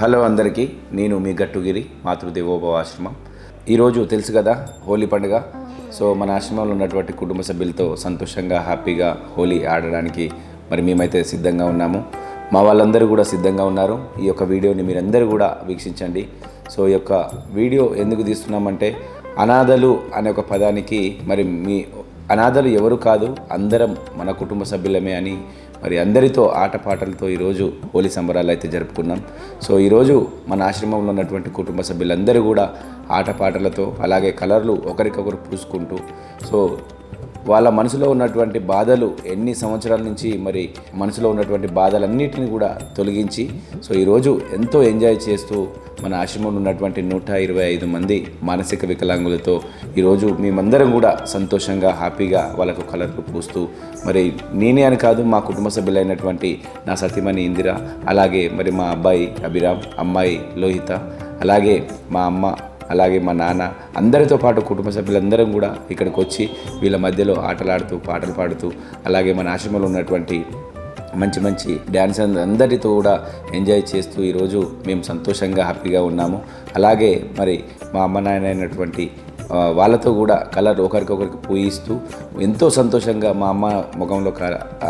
Hello అందరికీ, నేను మీ గట్టుగిరి మాతృదేవోభవ ఆశ్రమం. ఈరోజు తెలుసు కదా హోలీ పండుగ. సో మన ఆశ్రమంలో ఉన్నటువంటి కుటుంబ సభ్యులతో సంతోషంగా హ్యాపీగా హోలీ ఆడడానికి మరి మేమైతే సిద్ధంగా ఉన్నాము. మా వాళ్ళందరూ కూడా సిద్ధంగా ఉన్నారు. ఈ యొక్క వీడియోని మీరందరూ కూడా వీక్షించండి. సో ఈ యొక్క వీడియో ఎందుకు తీస్తున్నామంటే, అనాథలు అనే ఒక పదానికి మరి మీ అనాథలు ఎవరు కాదు, అందరం మన కుటుంబ సభ్యులమే అని మరి అందరితో ఆటపాటలతో ఈరోజు హోలీ సంబరాలు అయితే జరుపుకున్నాం. సో ఈరోజు మన ఆశ్రమంలో ఉన్నటువంటి కుటుంబ సభ్యులందరూ కూడా ఆటపాటలతో అలాగే కలర్లు ఒకరికొకరు పూసుకుంటూ సో వాళ్ళ మనసులో ఉన్నటువంటి బాధలు ఎన్ని సంవత్సరాల నుంచి మరి మనసులో ఉన్నటువంటి బాధలన్నిటిని కూడా తొలగించి సో ఈరోజు ఎంతో ఎంజాయ్ చేస్తూ మన ఆశ్రమంలో ఉన్నటువంటి 125 మంది మానసిక వికలాంగులతో ఈరోజు మేమందరం కూడా సంతోషంగా హ్యాపీగా వాళ్ళకు కలర్లు పూస్తూ మరి నేనే అని కాదు, మా కుటుంబ సభ్యులైనటువంటి నా సతీమణి ఇందిర, అలాగే మరి మా అబ్బాయి అభిరామ్, అమ్మాయి లోహిత, అలాగే మా అమ్మ, అలాగే మా నాన్న, అందరితో పాటు కుటుంబ సభ్యులందరం కూడా ఇక్కడికి వచ్చి వీళ్ళ మధ్యలో ఆటలాడుతూ పాటలు పాడుతూ అలాగే మన ఆశ్రమంలో ఉన్నటువంటి మంచి మంచి డ్యాన్స్ అందరితో కూడా ఎంజాయ్ చేస్తూ ఈరోజు మేము సంతోషంగా హ్యాపీగా ఉన్నాము. అలాగే మరి మా అమ్మ నాయన అయినటువంటి వాళ్ళతో కూడా కలర్ ఒకరికొకరికి పూయిస్తూ ఎంతో సంతోషంగా మా అమ్మ ముఖంలో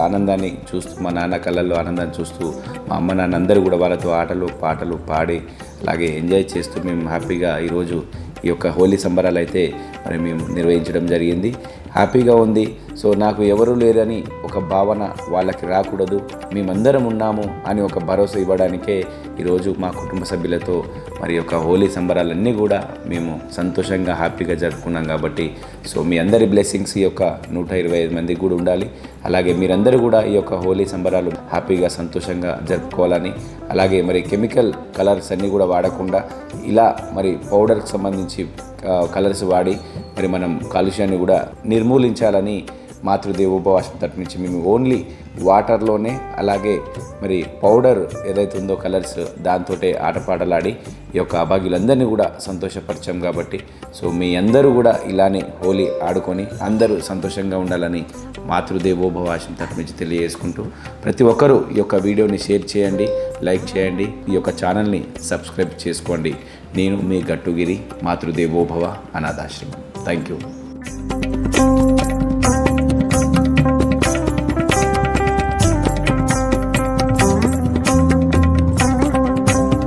ఆనందాన్ని చూస్తూ, మా నాన్న కళ్ళల్లో ఆనందాన్ని చూస్తూ మా అమ్మ నాన్న అందరూ కూడా వాళ్ళతో ఆటలు పాటలు పాడి అలాగే ఎంజాయ్ చేస్తూ మేము హ్యాపీగా ఈరోజు ఈ యొక్క హోలీ సంబరాలు అయితే మరి మేము నిర్వహించడం జరిగింది. హ్యాపీగా ఉంది. సో నాకు ఎవరు లేరని ఒక భావన వాళ్ళకి రాకూడదు, మేమందరం ఉన్నాము అని ఒక భరోసా ఇవ్వడానికే ఈరోజు మా కుటుంబ సభ్యులతో మరి యొక్క హోలీ సంబరాలన్నీ కూడా మేము సంతోషంగా హ్యాపీగా జరుపుకున్నాం. కాబట్టి సో మీ అందరి బ్లెస్సింగ్స్ ఈ యొక్క 125 మందికి కూడా ఉండాలి. అలాగే మీరందరూ కూడా ఈ యొక్క హోలీ సంబరాలు హ్యాపీగా సంతోషంగా జరుపుకోవాలని, అలాగే మరి కెమికల్ కలర్స్ అన్నీ కూడా వాడకుండా ఇలా మరి పౌడర్కి సంబంధించి కలర్స్ వాడి మరి మనం కాలుష్యాన్ని కూడా నిర్మూలించాలని మాతృదేవోభవ ఆశ్రమం తరపు నుంచి మేము ఓన్లీ వాటర్లోనే అలాగే మరి పౌడర్ ఏదైతే ఉందో కలర్స్ దాంతో ఆటపాటలాడి ఈ యొక్క అభాగ్యులందరినీ కూడా సంతోషపరిచాం. కాబట్టి సో మీ అందరూ కూడా ఇలానే హోలీ ఆడుకొని అందరూ సంతోషంగా ఉండాలని మాతృదేవోభవ ఆశ్రమం తరపు నుంచి తెలియజేసుకుంటూ ప్రతి ఒక్కరూ ఈ యొక్క వీడియోని షేర్ చేయండి, లైక్ చేయండి, ఈ యొక్క ఛానల్ని సబ్స్క్రైబ్ చేసుకోండి. నేను మీ గట్టుగిరి మాతృదేవోభవ అనాథాశ్రమం. Thank you.